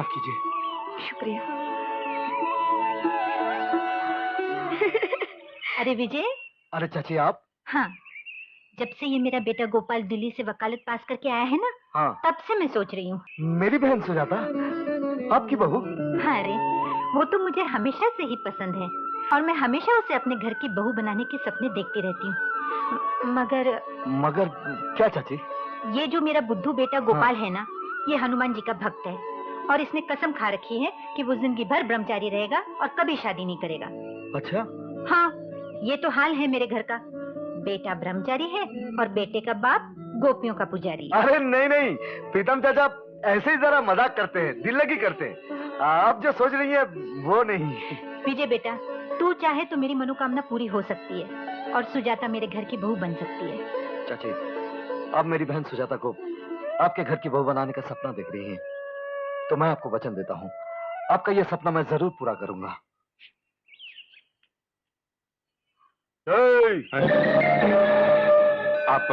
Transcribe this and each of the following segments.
माफ कीजिए। शुक्रिया। अरे विजय। अरे चाची आप? हाँ, जब से ये मेरा बेटा गोपाल दिल्ली से वकालत पास करके आया है ना, हाँ, तब से मैं सोच रही हूँ। मेरी बहन सुजाता आपकी बहू? हाँ, अरे वो तो मुझे हमेशा से ही पसंद है और मैं हमेशा उसे अपने घर की बहू बनाने के सपने देखती रहती हूँ। मगर क्या चाची? ये जो मेरा बुद्धू बेटा गोपाल है ना, ये हनुमान जी का भक्त है और इसने कसम खा रखी है कि वो जिंदगी भर ब्रह्मचारी रहेगा और कभी शादी नहीं करेगा। अच्छा? हाँ, ये तो हाल है मेरे घर का। बेटा ब्रह्मचारी है और बेटे का बाप गोपियों का पुजारी। अरे नहीं नहीं प्रीतम चाचा, ऐसे ही जरा मजाक करते हैं, दिल लगी करते हैं। आप जो सोच रही है वो नहीं। विजय बेटा, तू चाहे तो मेरी मनोकामना पूरी हो सकती है और सुजाता मेरे घर की बहू बन सकती है। चाची, अब मेरी बहन सुजाता को आपके घर की बहू बनाने का सपना देख रही है, तो मैं आपको वचन देता हूँ, आपका यह सपना मैं जरूर पूरा करूंगा। आप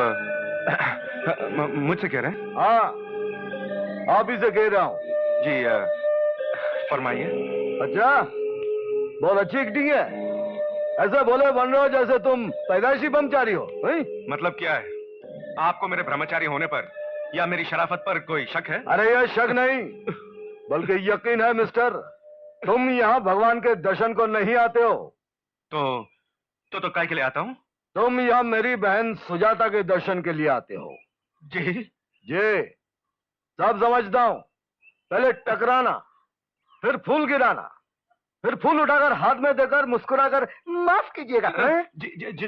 मुझसे कह रहे हैं? हाँ, आप ही से कह रहा हूँ जी। फरमाइए। अच्छा, बहुत अच्छी एक्टिंग है। ऐसे बोले बन रहे हो जैसे तुम पैदाइशी ब्रह्मचारी हो। मतलब क्या है? आपको मेरे ब्रह्मचारी होने पर या मेरी शराफत पर कोई शक है? अरे यह शक नहीं बल्कि यकीन है मिस्टर। तुम यहाँ भगवान के दर्शन को नहीं आते हो। तो काय के लिए आता हूँ? तुम यहाँ मेरी बहन सुजाता के दर्शन के लिए आते हो। जी जी, सब समझता हूँ। पहले टकराना, फिर फूल गिराना, फिर फूल उठाकर हाथ में देकर मुस्कुराकर माफ कीजिएगा।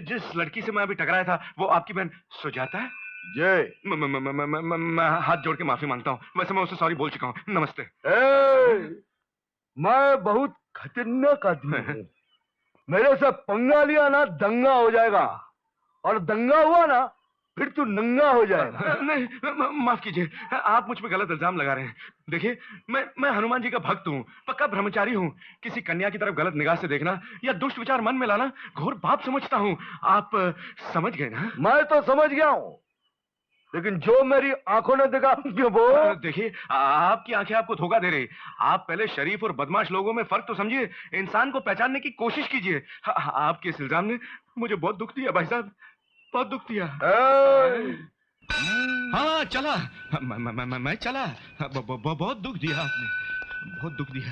जिस लड़की से मैं अभी टकराया था वो आपकी बहन सुजाता है? जी। मैं हाथ जोड़ के माफी मांगता हूँ। वैसे मैं उससे सॉरी बोल चुका हूँ। नमस्ते। मैं बहुत खतरनाक आदमी हूँ। मेरे से पंगा लिया ना दंगा हो जाएगा, और दंगा हुआ ना फिर तू नंगा हो जाएगा। नहीं, माफ कीजिए, आप मुझ पे गलत इल्जाम लगा रहे हैं। देखिए, मैं हनुमान जी का भक्त हूँ, पक्का ब्रह्मचारी हूँ। किसी कन्या की तरफ गलत निगाह से देखना या दुष्ट विचार मन में लाना घोर पाप समझता हूँ। आप समझ गए ना? मैं तो समझ गया हूँ, लेकिन जो मेरी आंखों ने देखा वो। देखिए, आपकी आंखें आपको धोखा दे रही। आप पहले शरीफ और बदमाश लोगों में फर्क तो समझिए, इंसान को पहचानने की कोशिश कीजिए। आपके इस इल्जाम ने मुझे बहुत दुख दिया भाई साहब, बहुत दुख दिया। हाँ चला, मैं चला। बहुत दुख दिया आपने, बहुत दुख दिया।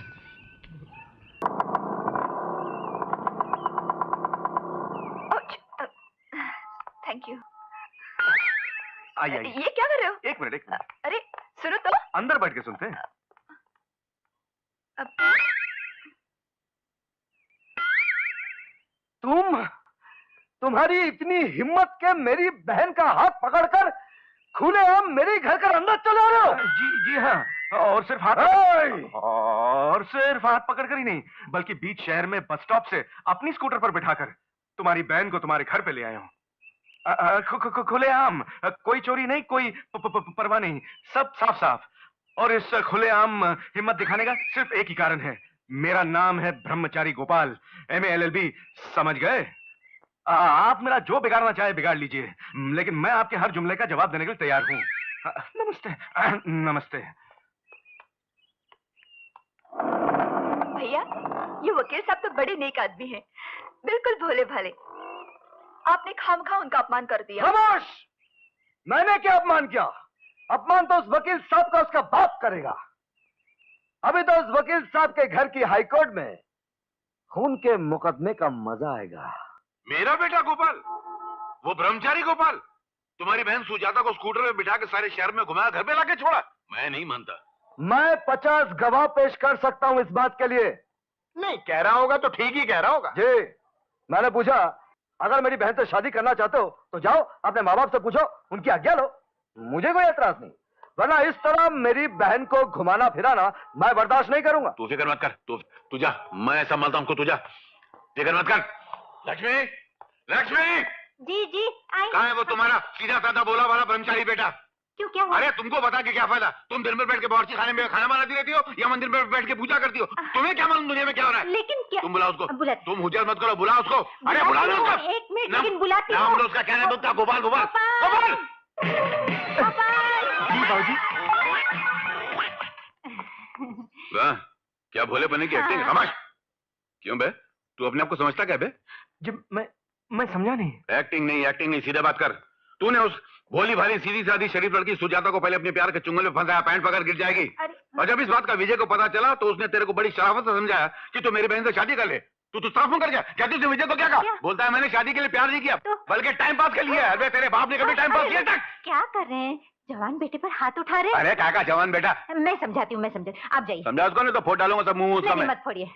Thank you. आइए। ये क्या कर रहे हो? एक मिनट। अरे सुनो तो। अंदर बैठ के सुनते हैं। तुम्हारी इतनी हिम्मत के मेरी बहन का हाथ पकड़कर खुलेआम मेरे घर के अंदर चले रहे हो? जी हाँ, और सिर्फ हाथ पकड़कर ही नहीं, बल्कि बीच शहर में बस स्टॉप से अपनी स्कूटर पर बिठाकर तुम्हारी बहन को तुम्हारे घर पे ले आया हूँ। खुलेआम, कोई चोरी नहीं, कोई परवाह नहीं, सब साफ साफ। और इस खुलेआम हिम्मत दिखाने का सिर्फ एक ही कारण है, मेरा नाम है ब्रह्मचारी गोपाल, MA LLB। समझ गए? आप मेरा जो बिगाड़ना चाहे बिगाड़ लीजिए, लेकिन मैं आपके हर जुमले का जवाब देने के लिए तैयार हूँ। नमस्ते। नमस्ते भैया, ये वकील साहब तो बड़े नेक आदमी हैं, बिल्कुल भोले भाले। आपने खामखा उनका अपमान कर दिया। खामोश! मैंने क्या अपमान किया? अपमान तो उस वकील साहब का उसका बाप करेगा। अभी तो उस वकील साहब के घर की हाईकोर्ट में खून के मुकदमे का मजा आएगा। मेरा बेटा गोपाल, वो ब्रह्मचारी गोपाल, तुम्हारी बहन सुजाता को स्कूटर में बिठा के सारे शहर में घुमाया, घर पे लाके छोड़ा? मैं नहीं मानता। मैं 50 गवाह पेश कर सकता हूं इस बात के लिए। नहीं कह रहा होगा तो ठीक ही कह रहा होगा। जी, मैंने पूछा, अगर मेरी बहन से शादी करना चाहते हो तो जाओ अपने माँ बाप से पूछो, उनकी आज्ञा लो, मुझे कोई एतराज नहीं। वरना इस तरह मेरी बहन को घुमाना फिराना मैं बर्दाश्त नहीं करूंगा। तू फिक्र मत कर, तू जा, मैं संभालता हूं, तू जा, फिक्र मत कर। लक्ष्मी, लक्ष्मी। जी आई। कहाँ है वो तुम्हारा सीधा साधा बोला वाला ब्रह्मचारी बेटा? क्यों, क्या हुआ? अरे तुमको बता के क्या फायदा? तुम दिन भर बैठ के बावर्ची खाने में खाना बनाती रहती हो या मंदिर में बैठ के पूजा करती हो? तुम्हें क्या मालूम दुनिया में क्या हो रहा है? लेकिन क्या? तुम बुलाओ उसको। बुला। तुम हुज्जत मत करो, बुलाओ उसको। अरे बुला लो उसको। एक मिनट, लेकिन बुलाती हूँ। नाम लो उसका, क्या नाम उसका? गोपाल, गोपाल, गोपाल। गोपाल। जी बाबूजी। वाह, क्या भोले बने की एक्टिंग। खामोश। क्यों बे, तू अपने आप को समझता क्या बे? जब मैं समझा नहीं। एक्टिंग नहीं, सीधे बात कर। तूने उस भोली भाली सीधी सादी शरीफ लड़की सुजाता को पहले अपने प्यार के चुंगल में फंसाया, पैंट पकड़ गिर जाएगी। और जब इस बात का विजय को पता चला तो उसने तेरे को बड़ी शराफत से समझाया कि तू मेरी बहन से शादी कर ले। तू साफ मुंह कर गया। क्या तुझे विजय को क्या कहा? बोलता है मैंने शादी के लिए प्यार नहीं किया, बल्कि टाइम पास के लिए। अरे तेरे बाप ने कभी टाइम पास किया तक? क्या कर रहे हैं? जवान बेटे पर हाथ उठा रहे हैं। अरे काका जवान बेटा, मैं समझाती हूँ, आप जाइए। समझा उसको, नहीं तो फोड़ डालूंगा सब मुंह उसका मैं। मत फोड़िए।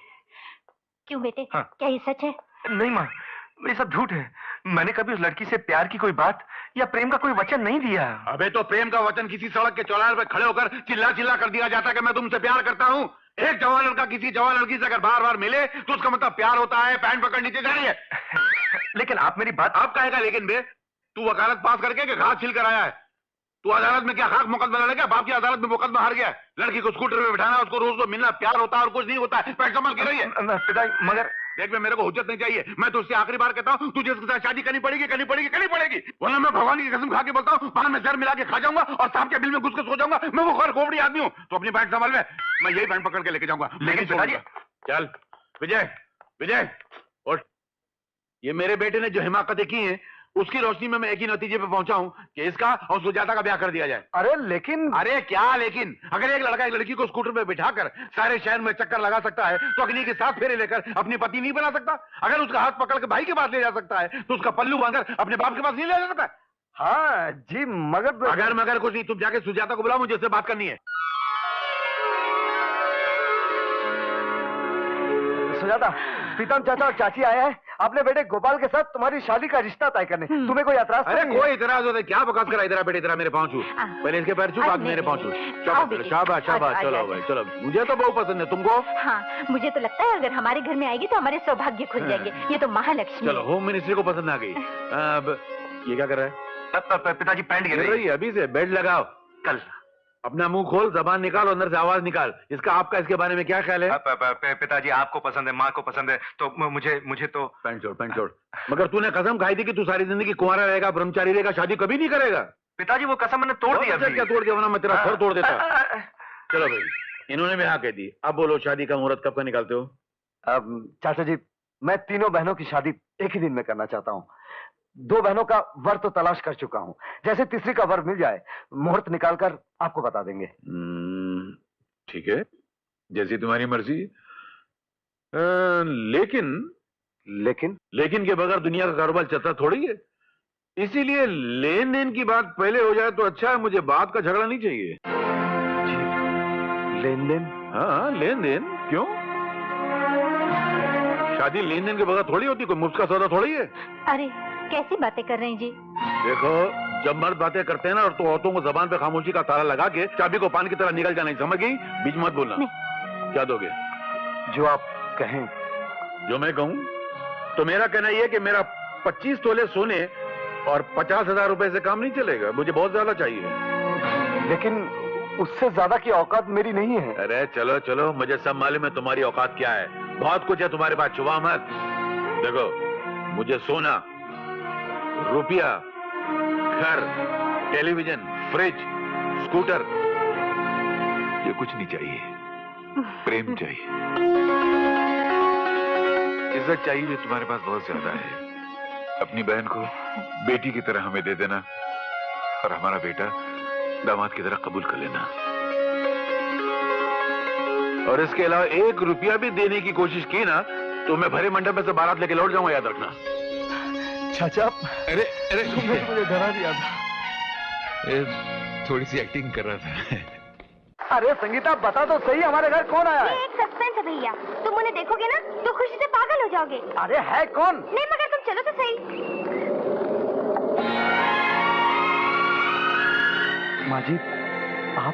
क्यों बेटे, हाँ। क्या ये सच है? नहीं माँ, ये सब झूठ है। मैंने कभी उस लड़की से प्यार की कोई बात या प्रेम का कोई वचन नहीं दिया। अबे तो प्रेम का वचन किसी सड़क के चौराहे पर खड़े होकर चिल्ला चिल्ला कर दिया जाता है कि मैं तुमसे प्यार करता हूँ। एक जवान लड़का किसी जवान लड़की से अगर बार बार मिले तो उसका मतलब प्यार होता है। पैंट पकड़ नीचे जा रही है। लेकिन आप मेरी बात। आप कहेगा लेकिन बे, तू वकालत पास करके कि घास छिल कर आया है? तू अदालत में क्या खाक मुकदमा लड़ेगा? बाप की अदालत में मुकदमा हार गया। लड़की को स्कूटर में बिठाना, उसको रोज तो मिलना, प्यार होता है और कुछ नहीं होता है। पैसा संभाल के रही है। पिताजी मगर देख, मेरे को हुज्जत नहीं चाहिए। मैं तो उससे आखिरी बार कहता हूँ तुझे उसके साथ शादी करनी पड़ेगी, वरना मैं भगवान की कसम खा के बोलता हूँ पान में जहर मिला के खा जाऊंगा और सांप के बिल में घुस के सो जाऊंगा। मैं वो खर खोपड़ी आदमी हूँ। तो अपनी पैंट संभाल में, मैं यही पैंट पकड़ के लेके जाऊंगा। लेकिन पिताजी। चल विजय और ये मेरे बेटे ने जो हिमाकतें की हैं उसकी रोशनी में मैं एक ही नतीजे पे पहुंचा हूं कि इसका और सुजाता का ब्याह कर दिया जाए। अरे लेकिन। अरे क्या लेकिन? अगर एक लड़का एक लड़की को स्कूटर पे बिठाकर सारे शहर में चक्कर लगा सकता है तो अग्नि के 7 फेरे लेकर अपनी पति नहीं बना सकता? अगर उसका हाथ पकड़ के भाई के पास ले जा सकता है तो उसका पल्लू बांधकर अपने बाप के पास नहीं ले जा सकता? हाँ जी मगर। अगर कुछ नहीं, तुम जाके सुजाता को बुलाओ, मुझे उससे बात करनी है। सुजाता, प्रीतम चाचा और चाची आया है अपने बेटे गोपाल के साथ तुम्हारी शादी का रिश्ता तय करने। तुम्हें कोई एतराज? अरे कोई एतराज होता है क्या? बकवास करा। इधर बेटे, इधर मेरे पाँव छू। पहले इसके पैर छू, बाद मेरे पाँव छू। शाबाश शाबाश, चलो भाई चलो। मुझे तो बहुत पसंद है, तुमको? हाँ, मुझे तो लगता है अगर हमारे घर में आएगी तो हमारे सौभाग्य खुल जाएंगे। ये तो महालक्ष्मी। चलो, होम मिनिस्ट्री को पसंद आ गई। अब ये क्या कर रहा है? पिताजी पैंट गिर रही है। अभी से बेड लगाओ। कल अपना मुंह खोल, जबान निकाल, अंदर से आवाज निकाल। इसका आपका इसके बारे में क्या ख्याल है? पिताजी आपको पसंद है, माँ को पसंद है, तो मुझे तो। पैंट छोड़। मगर तूने कसम खाई थी कि तू सारी जिंदगी कुंवारा रहेगा, ब्रह्मचारी रहेगा, शादी कभी नहीं करेगा। पिताजी वो कसम मैंने तोड़ दी। क्या तोड़ दिया? वरना मैं तेरा सर तोड़ देता। चलो भाई, इन्होंने भी हाँ कह दी। अब बोलो, शादी का मुहूर्त कब का निकालते हो? अब चाचा जी, मैं तीनों बहनों की शादी एक ही दिन में करना चाहता हूँ। 2 बहनों का वर तो तलाश कर चुका हूँ। जैसे तीसरी का वर मिल जाए, मुहूर्त निकालकर आपको बता देंगे। ठीक है, जैसी तुम्हारी मर्जी। लेकिन के बगैर दुनिया का कारोबार चलता थोड़ी है। इसीलिए लेन देन की बात पहले हो जाए तो अच्छा है। मुझे बात का झगड़ा नहीं चाहिए। लेन देन? हाँ, लेन देन। क्यों? शादी लेन देन के बगैर थोड़ी होती, कोई मुफ्त का सौदा थोड़ी है। अरे कैसी बातें कर रहे हैं जी? देखो, जब मर्द बातें करते हैं ना तो औरतों को जबान पे खामोशी का ताला लगा के चाबी को पान की तरह निकल जाना। समझ गई? बीच मत बोलना। क्या दोगे? जो आप कहें। जो मैं कहूं? तो मेरा कहना यह है कि मेरा 25 तोले सोने और 50,000 रुपए से काम नहीं चलेगा। मुझे बहुत ज्यादा चाहिए। लेकिन उससे ज्यादा की औकात मेरी नहीं है। अरे चलो, मुझे सब मालूम है तुम्हारी औकात क्या है। बहुत कुछ है तुम्हारे पास, छुपा मत। देखो, मुझे सोना, रुपया, घर, टेलीविजन, फ्रिज, स्कूटर, ये कुछ नहीं चाहिए। प्रेम चाहिए, इज्जत चाहिए जो तुम्हारे पास बहुत ज्यादा है। अपनी बहन को बेटी की तरह हमें दे देना और हमारा बेटा दामाद की तरह कबूल कर लेना। और इसके अलावा 1 रुपया भी देने की कोशिश की ना तो मैं भरे मंडप में से बारात लेके लौट जाऊंगा, याद रखना। चाचा, अरे तुमने मुझे डरा दिया था। थोड़ी सी एक्टिंग कर रहा था। अरे संगीता, बता तो सही, हमारे घर कौन आया है? ये एक सस्पेंस है भैया, तुम उन्हें देखोगे ना तो खुशी से पागल हो जाओगे। अरे है कौन? नहीं मगर तुम चलो तो सही। माँ जी, आप?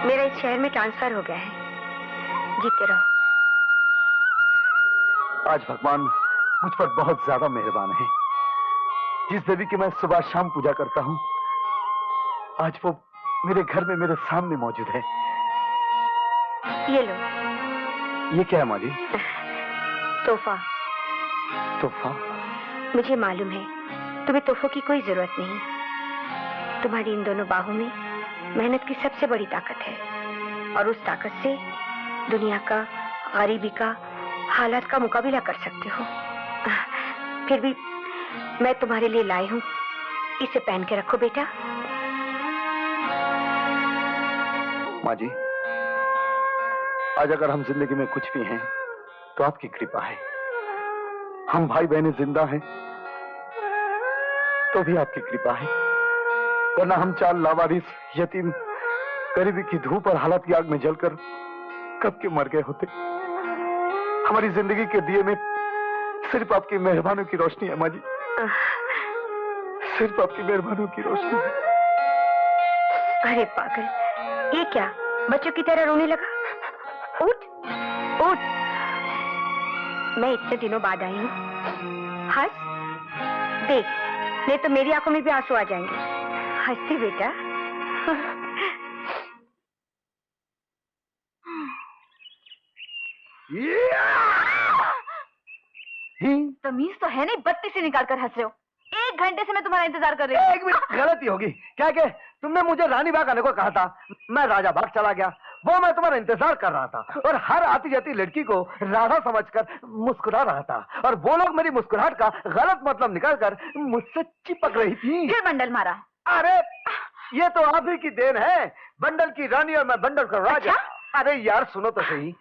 मेरा इस शहर में ट्रांसफर हो गया है। जीते रहो। आज भगवान मुझ पर बहुत ज्यादा मेहरबान है। जिस देवी की मैं सुबह शाम पूजा करता हूँ, आज वो मेरे घर में मेरे सामने मौजूद है। ये लो। ये क्या है माँ जी? तोहफा। तोहफा? मुझे मालूम है तुम्हें तोहफों की कोई जरूरत नहीं। तुम्हारी इन दोनों बाहों में मेहनत की सबसे बड़ी ताकत है। और उस ताकत से दुनिया का, गरीबी का, हालात का मुकाबला कर सकते हो। फिर भी मैं तुम्हारे लिए लाई हूँ, इसे पहन के रखो बेटा। माँ जी, आज अगर हम जिंदगी में कुछ भी हैं तो आपकी कृपा है। हम भाई बहनें जिंदा हैं तो भी आपकी कृपा है, वरना हम 4 लावारिस यतीम गरीबी की धूप और हालत की आग में जलकर कब के मर गए होते। हमारी जिंदगी के दिए में सिर्फ आपकी मेहरबानियों की रोशनी है माँ जी, सिर्फ आपकी मेहरबानियों की रोशनी है। अरे पागल, ये क्या बच्चों की तरह रोने लगा? उठ उठ, मैं इतने दिनों बाद आई हूँ। हंस, देख, नहीं तो मेरी आंखों में भी आंसू आ जाएंगे। हंसती बेटा। तमीज तो है नहीं, बत्ती से निकाल कर हंस रहे हो। 1 घंटे से मैं तुम्हारा इंतजार कर रही हूँ। 1 मिनट, गलती होगी क्या? के तुमने मुझे रानी बाग आने को कहा था, मैं राजा बाग चला गया। वो मैं तुम्हारा इंतजार कर रहा था और हर आती जाती लड़की को राधा समझकर मुस्कुरा रहा था, और वो लोग मेरी मुस्कुराहट का गलत मतलब निकालकर मुझसे चिपक रही थी। फिर बंडल मारा। अरे ये तो आप ही की देन है, बंडल की रानी और मैं बंडल का राजा। अरे यार सुनो तो सही,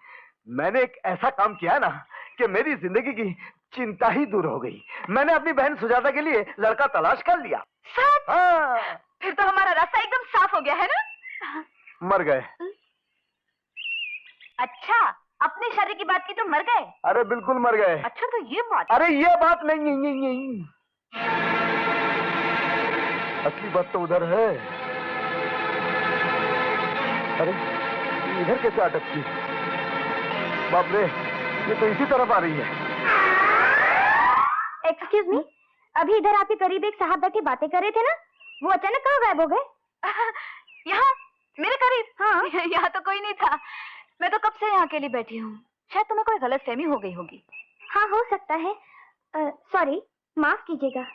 मैंने एक ऐसा काम किया ना कि मेरी जिंदगी की चिंता ही दूर हो गई। मैंने अपनी बहन सुजाता के लिए लड़का तलाश कर लिया। सच? हाँ। फिर तो हमारा रास्ता एकदम साफ हो गया है ना? मर गए। अच्छा, अपनी शादी की बात की तो मर गए? अरे बिल्कुल मर गए। अच्छा तो ये बात। अरे ये बात नहीं, असली बात तो उधर है। अरे इधर कैसे अटकती? बाप रे, ये तो इसी तरफ आ रही है। एक्सक्यूज मी, अभी इधर आपके करीब एक साहब बैठे बातें कर रहे थे ना, वो अचानक कहाँ गायब हो गए? यहाँ मेरे करीब? हाँ। यहाँ तो कोई नहीं था, मैं तो कब से यहाँ अकेली बैठी हूँ। शायद तुम्हें कोई गलतफहमी हो गई होगी। हाँ हो सकता है, सॉरी, माफ कीजिएगा।